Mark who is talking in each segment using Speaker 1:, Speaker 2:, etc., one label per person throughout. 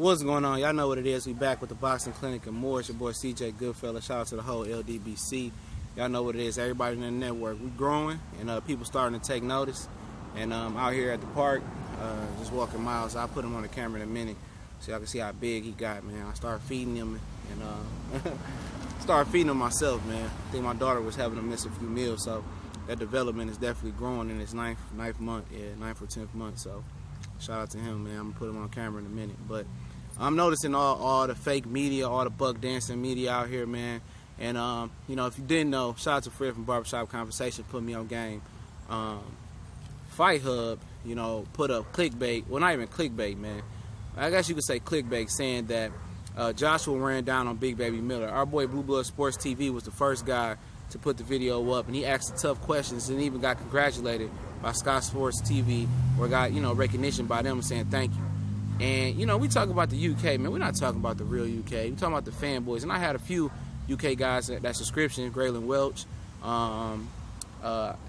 Speaker 1: What's going on? Y'all know what it is. We back with the Boxing Clinic and more. It's your boy CJ Goodfella. Shout out to the whole LDBC. Y'all know what it is. Everybody in the network. We growing and people starting to take notice. And out here at the park, just walking miles. I'll put him on the camera in a minute so y'all can see how big he got, man. I started feeding him and started feeding him myself, man. I think my daughter was having him miss a few meals, so that development is definitely growing in his ninth month, ninth or 10th month. So shout out to him, man. I'm gonna put him on camera in a minute, but I'm noticing all the fake media, all the buck dancing media out here, man. And you know, if you didn't know, shout out to Fred from Barbershop Conversation, put me on game. Fight Hub, you know, put up clickbait. Well, not even clickbait, man. I guess you could say clickbait, saying that Joshua ran down on Big Baby Miller. Our boy Blue Blood Sports TV was the first guy to put the video up, and he asked the tough questions and even got congratulated by Sky Sports TV, or got, you know, recognition by them saying thank you. And, you know, we talk about the UK, man. We're not talking about the real UK. We're talking about the fanboys. And I had a few UK guys that subscription, Graylin Welch,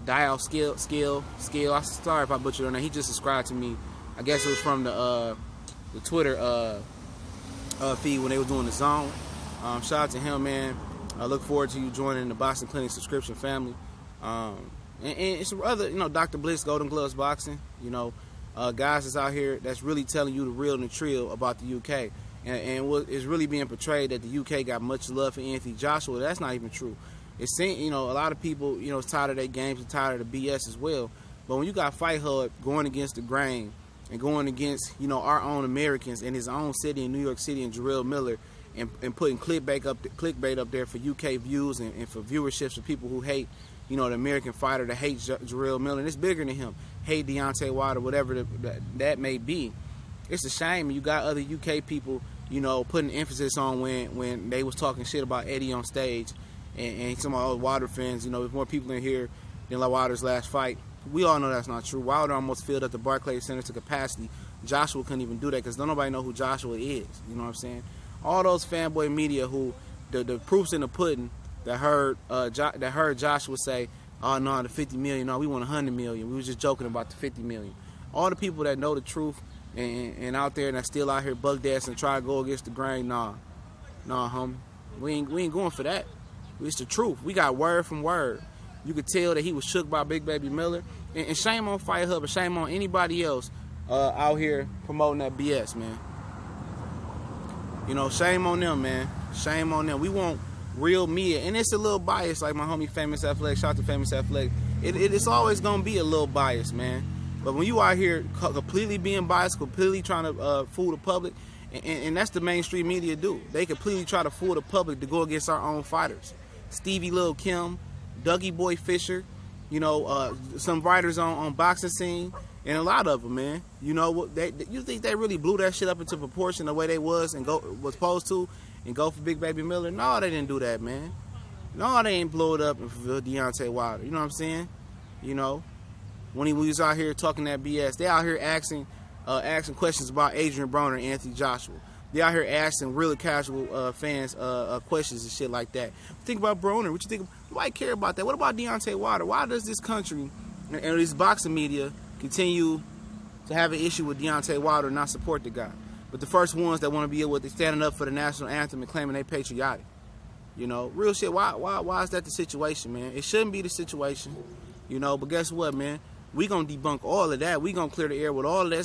Speaker 1: Dial Skill. I'm sorry if I butchered on that. He just subscribed to me. I guess it was from the Twitter feed when they were doing the zone. Shout out to him, man. I look forward to you joining the Boxing Clinic subscription family. And some other, you know, Dr. Bliss, Golden Gloves Boxing, you know, guys that's out here that's really telling you the real and the trill about the UK. And what is really being portrayed that the UK got much love for Anthony Joshua, that's not even true. It's saying, you know, a lot of people, you know, is tired of their games and tired of the BS as well. But when you got Fight Hub going against the grain and going against, you know, our own Americans in his own city in New York City and Jarrell Miller, and putting clickbait up there for UK views and for viewerships for people who hate, you know, the American fighter, that hate Jarrell Miller, and it's bigger than him, hate Deontay Wilder, whatever that may be. It's a shame you got other UK people, you know, putting emphasis on when they was talking shit about Eddie on stage, and some of our Wilder fans, you know, there's more people in here than like Wilder's last fight. We all know that's not true. Wilder almost filled up the Barclays Center to capacity. Joshua couldn't even do that because don't nobody know who Joshua is. You know what I'm saying? All those fanboy media who the proof's in the pudding that heard Joshua say, "Oh no, the 50 million. No, we want 100 million. We was just joking about the 50 million." All the people that know the truth and out there and that's still out here bug dancing and try to go against the grain, nah, homie, we ain't going for that. It's the truth. We got word from word. You could tell that he was shook by Big Baby Miller, and shame on Fight Hub, and shame on anybody else out here promoting that BS, man. You know, shame on them, man. Shame on them. We want real media, and it's a little biased, like my homie Famous Athletic. Shout out to Famous Athletic. It's always gonna be a little biased, man. But when you out here completely being biased, completely trying to fool the public, and that's the mainstream media do. They completely try to fool the public to go against our own fighters. Stevie Lil Kim, Dougie Boy Fisher, you know, some writers on Boxing Scene, and a lot of them, man. You know, you think they really blew that shit up into proportion the way they was supposed to, and go for Big Baby Miller? No, they didn't do that, man. No, they ain't blow it up for Deontay Wilder. You know what I'm saying? You know, when he was out here talking that BS, they out here asking questions about Adrian Broner and Anthony Joshua. They out here asking really casual fans questions and shit like that. Think about Broner. What you think? Why care about that? What about Deontay Wilder? Why does this country and this boxing media continue to have an issue with Deontay Wilder and not support the guy? But the first ones that want to be able to standing up for the national anthem and claiming they patriotic. You know, real shit. Why is that the situation, man? It shouldn't be the situation. You know, but guess what, man? We gonna debunk all of that. We gonna clear the air with all of that.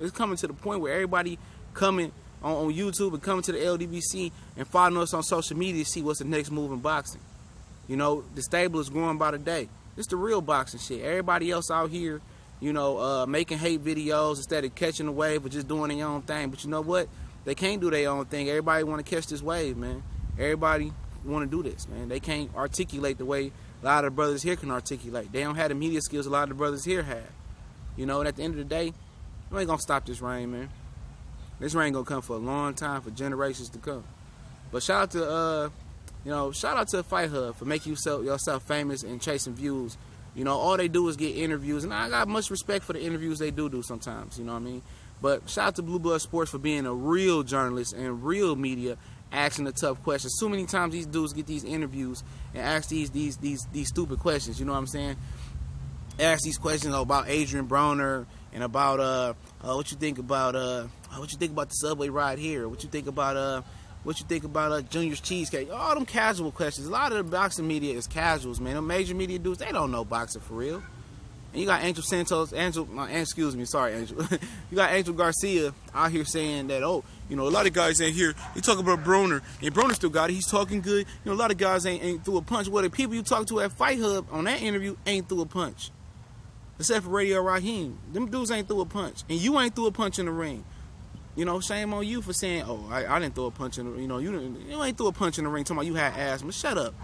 Speaker 1: It's coming to the point where everybody coming on YouTube and coming to the LDBC and following us on social media to see what's the next move in boxing. You know, the stable is growing by the day. It's the real boxing shit. Everybody else out here, you know, making hate videos instead of catching the wave or just doing their own thing. But you know what? They can't do their own thing. Everybody want to catch this wave, man. Everybody want to do this, man. They can't articulate the way a lot of the brothers here can articulate. They don't have the media skills a lot of the brothers here have. You know, and at the end of the day, you ain't gonna stop this rain, man. This rain gonna come for a long time, for generations to come. But shout out to shout out to Fight Hub for making yourself famous and chasing views. You know, all they do is get interviews, and I got much respect for the interviews they do sometimes. You know what I mean? But shout out to Blue Blood Sports for being a real journalist and real media, asking the tough questions. So many times these dudes get these interviews and ask these stupid questions. You know what I'm saying? Ask these questions about Adrian Broner and about what you think about the subway ride here? What you think about Junior's cheesecake? All them casual questions. A lot of the boxing media is casuals, man. The major media dudes, they don't know boxing for real. And you got Angel Santos, excuse me, sorry, Angel. You got Angel Garcia out here saying that, oh, you know, a lot of guys ain't here. They talk about Broner, and Broner still got it. He's talking good. You know, a lot of guys ain't threw a punch. Well, the people you talk to at Fight Hub on that interview ain't threw a punch. Except for Radio Raheem. Them dudes ain't threw a punch. And you ain't threw a punch in the ring. You know, shame on you for saying, oh, I didn't throw a punch in the ring. You know, you ain't threw a punch in the ring talking about you had asthma. Shut up.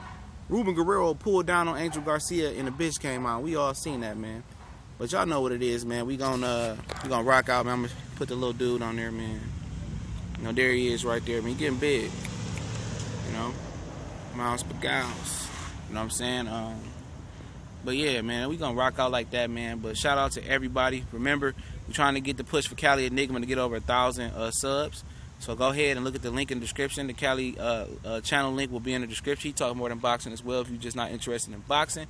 Speaker 1: Ruben Guerrero pulled down on Angel Garcia and the bitch came out. We all seen that, man. But y'all know what it is, man. We gonna rock out, man. I'm gonna put the little dude on there, man. You know, there he is right there, man. He getting big. You know, miles per gals. You know what I'm saying? But yeah, man, we gonna rock out like that, man. But shout out to everybody. Remember, we're trying to get the push for Cali Enigma to get over 1,000 subs. So go ahead and look at the link in the description. The Cali channel link will be in the description. He talks more than boxing as well if you're just not interested in boxing.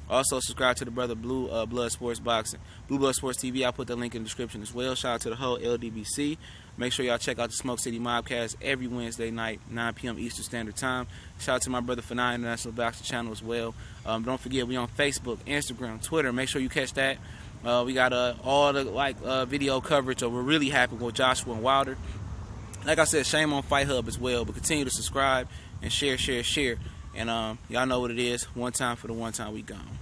Speaker 1: Also, subscribe to the brother Blue Blood Sports Boxing. Blue Blood Sports TV, I'll put the link in the description as well. Shout out to the whole LDBC. Make sure y'all check out the Smoke City Mobcast every Wednesday night, 9 p.m. Eastern Standard Time. Shout out to my brother Fanai International Boxing channel as well. Don't forget, we on Facebook, Instagram, Twitter. Make sure you catch that. We got all the video coverage of what really happened with Joshua and Wilder. Like I said, shame on Fight Hub as well, but continue to subscribe and share. And y'all know what it is. One time for the one time we gone.